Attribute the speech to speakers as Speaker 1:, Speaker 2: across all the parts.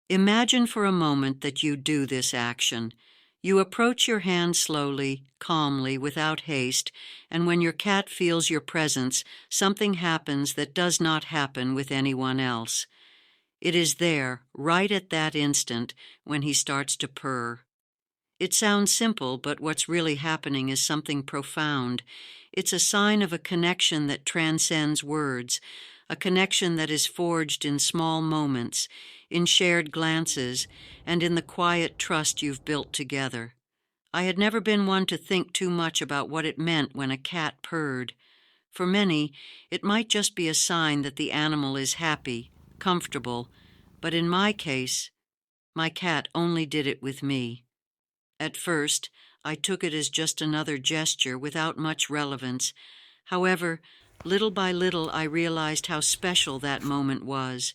Speaker 1: Imagine for a moment that you do this action. You approach your hand slowly, calmly, without haste, and when your cat feels your presence, something happens that does not happen with anyone else. It is there, right at that instant, when he starts to purr. It sounds simple, but what's really happening is something profound. It's a sign of a connection that transcends words, a connection that is forged in small moments, in shared glances, and in the quiet trust you've built together. I had never been one to think too much about what it meant when a cat purred. For many, it might just be a sign that the animal is happy, comfortable, but in my case, my cat only did it with me. At first, I took it as just another gesture without much relevance. However, little by little I realized how special that moment was.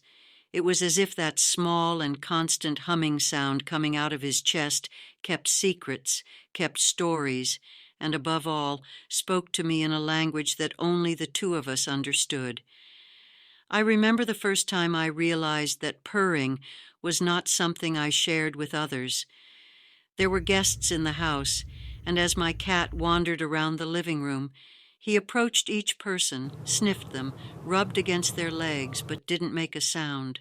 Speaker 1: It was as if that small and constant humming sound coming out of his chest kept secrets, kept stories, and above all, spoke to me in a language that only the two of us understood. I remember the first time I realized that purring was not something I shared with others. There were guests in the house, and as my cat wandered around the living room, he approached each person, sniffed them, rubbed against their legs, but didn't make a sound.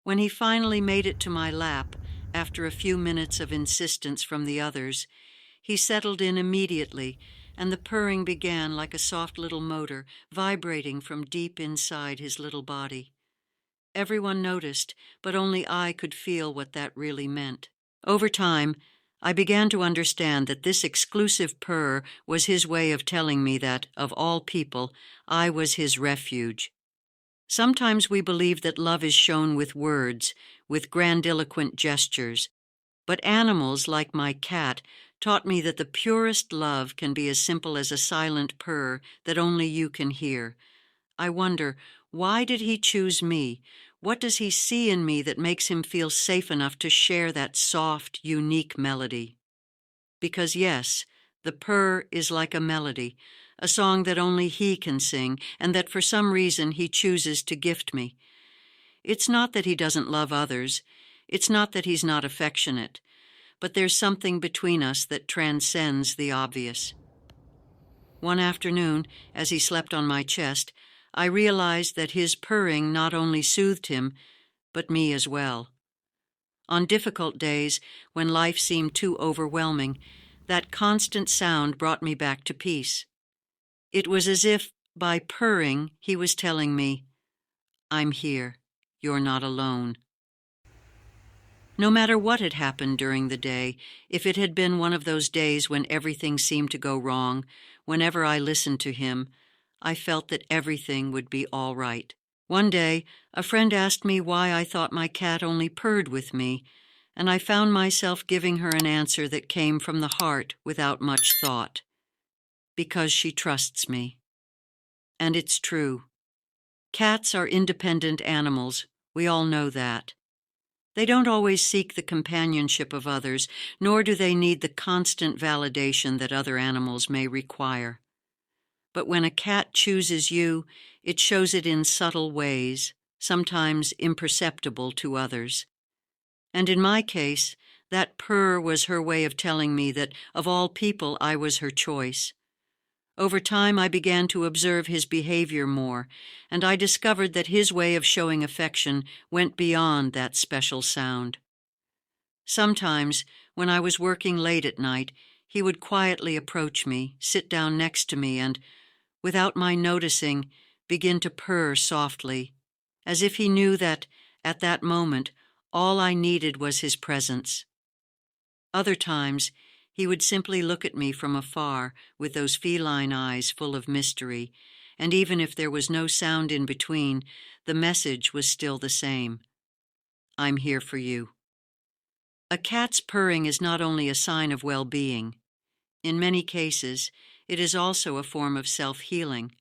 Speaker 1: When he finally made it to my lap, after a few minutes of insistence from the others, he settled in immediately, and the purring began like a soft little motor, vibrating from deep inside his little body. Everyone noticed, but only I could feel what that really meant. Over time, I began to understand that this exclusive purr was his way of telling me that, of all people, I was his refuge. Sometimes we believe that love is shown with words, with grandiloquent gestures, but animals, like my cat, taught me that the purest love can be as simple as a silent purr that only you can hear. I wonder, why did he choose me? What does he see in me that makes him feel safe enough to share that soft, unique melody? Because yes, the purr is like a melody, a song that only he can sing, and that for some reason he chooses to gift me. It's not that he doesn't love others, it's not that he's not affectionate, but there's something between us that transcends the obvious. One afternoon, as he slept on my chest, I realized that his purring not only soothed him, but me as well. On difficult days, when life seemed too overwhelming, that constant sound brought me back to peace. It was as if, by purring, he was telling me, "I'm here. You're not alone." No matter what had happened during the day, if it had been one of those days when everything seemed to go wrong, whenever I listened to him, I felt that everything would be all right. One day, a friend asked me why I thought my cat only purred with me, and I found myself giving her an answer that came from the heart without much thought. Because she trusts me. And it's true. Cats are independent animals. We all know that. They don't always seek the companionship of others, nor do they need the constant validation that other animals may require. But when a cat chooses you, it shows it in subtle ways, sometimes imperceptible to others. And in my case, that purr was her way of telling me that, of all people, I was her choice. Over time, I began to observe his behavior more, and I discovered that his way of showing affection went beyond that special sound. Sometimes, when I was working late at night, he would quietly approach me, sit down next to me, and, without my noticing, begin to purr softly, as if he knew that, at that moment, all I needed was his presence. Other times, he would simply look at me from afar with those feline eyes full of mystery, and even if there was no sound in between, the message was still the same. I'm here for you. A cat's purring is not only a sign of well-being. In many cases, it is also a form of self-healing.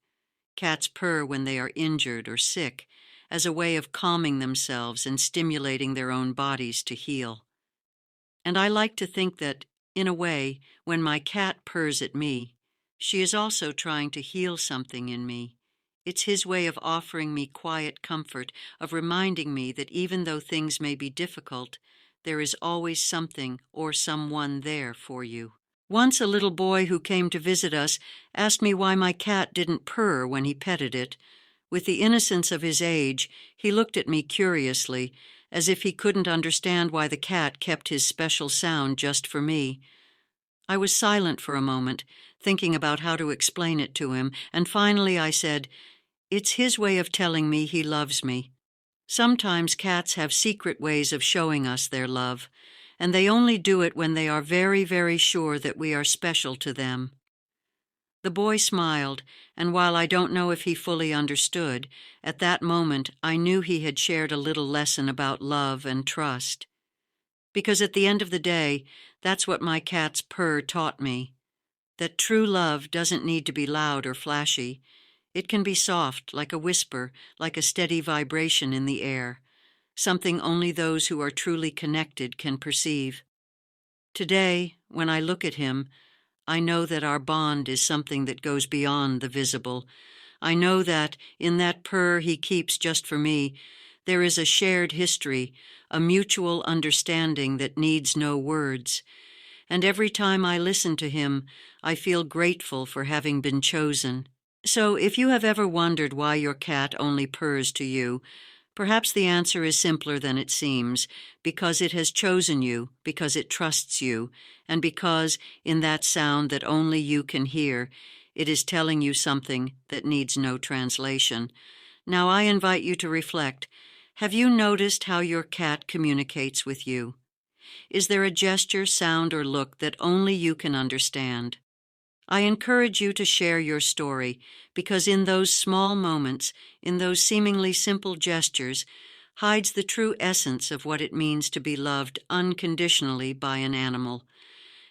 Speaker 1: Cats purr when they are injured or sick, as a way of calming themselves and stimulating their own bodies to heal. And I like to think that, in a way, when my cat purrs at me, she is also trying to heal something in me. It's his way of offering me quiet comfort, of reminding me that even though things may be difficult, there is always something or someone there for you. Once a little boy who came to visit us asked me why my cat didn't purr when he petted it. With the innocence of his age, he looked at me curiously, as if he couldn't understand why the cat kept his special sound just for me. I was silent for a moment, thinking about how to explain it to him, and finally I said, "It's his way of telling me he loves me." Sometimes cats have secret ways of showing us their love, and they only do it when they are very, very sure that we are special to them. The boy smiled, and while I don't know if he fully understood, at that moment I knew he had shared a little lesson about love and trust. Because at the end of the day, that's what my cat's purr taught me, that true love doesn't need to be loud or flashy. It can be soft, like a whisper, like a steady vibration in the air, something only those who are truly connected can perceive. Today, when I look at him, I know that our bond is something that goes beyond the visible. I know that, in that purr he keeps just for me, there is a shared history, a mutual understanding that needs no words. And every time I listen to him, I feel grateful for having been chosen. So, if you have ever wondered why your cat only purrs to you, perhaps the answer is simpler than it seems, because it has chosen you, because it trusts you, and because, in that sound that only you can hear, it is telling you something that needs no translation. Now I invite you to reflect. Have you noticed how your cat communicates with you? Is there a gesture, sound, or look that only you can understand? I encourage you to share your story, because in those small moments, in those seemingly simple gestures, hides the true essence of what it means to be loved unconditionally by an animal.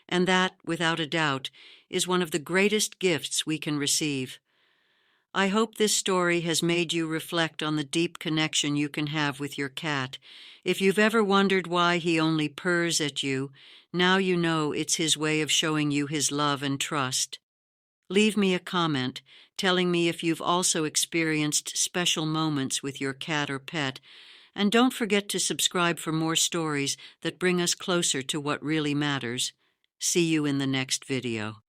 Speaker 1: And that, without a doubt, is one of the greatest gifts we can receive. I hope this story has made you reflect on the deep connection you can have with your cat. If you've ever wondered why he only purrs at you, now you know it's his way of showing you his love and trust. Leave me a comment telling me if you've also experienced special moments with your cat or pet, and don't forget to subscribe for more stories that bring us closer to what really matters. See you in the next video.